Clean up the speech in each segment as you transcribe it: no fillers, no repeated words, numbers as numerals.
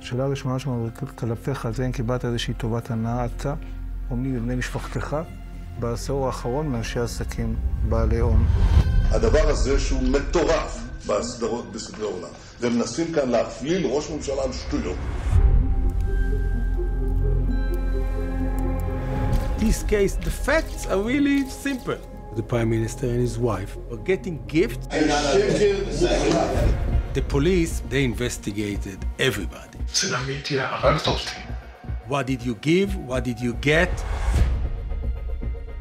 השאלה הראשונה כלפיך זה אם קיבלת איזושהי טובת הנאה אתה או מי מבני משפחתך בעשור האחרון מאנשי עסקים בעלי הון. הדבר הזה שהוא מטורף בסדרות בסדרי עולם. והם מנסים כאן להפליל ראש ממשלה על שטויות. This case, the facts are really simple. The Prime Minister and his wife were getting gifts. The police, they investigated everybody. What did you give? What did you get?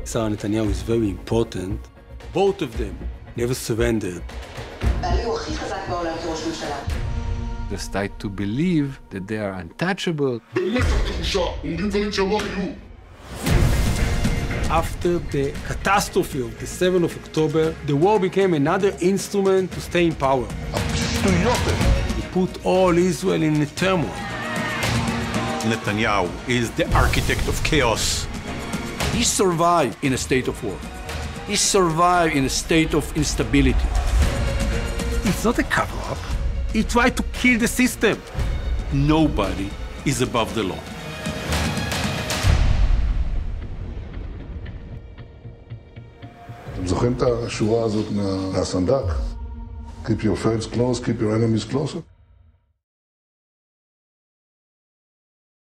Sarah Netanyahu is very important. Both of them never surrendered. Just try to believe that they are untouchable. After the catastrophe of the 7th of October, the war became another instrument to stay in power. He put all Israel in a turmoil. Netanyahu is the architect of chaos. He survived in a state of war. He survived in a state of instability. It's not a cover-up. He tried to kill the system. Nobody is above the law. אתם זוכרים את השורה הזאת מהסנדק? Keep your friends close, keep your enemies closer?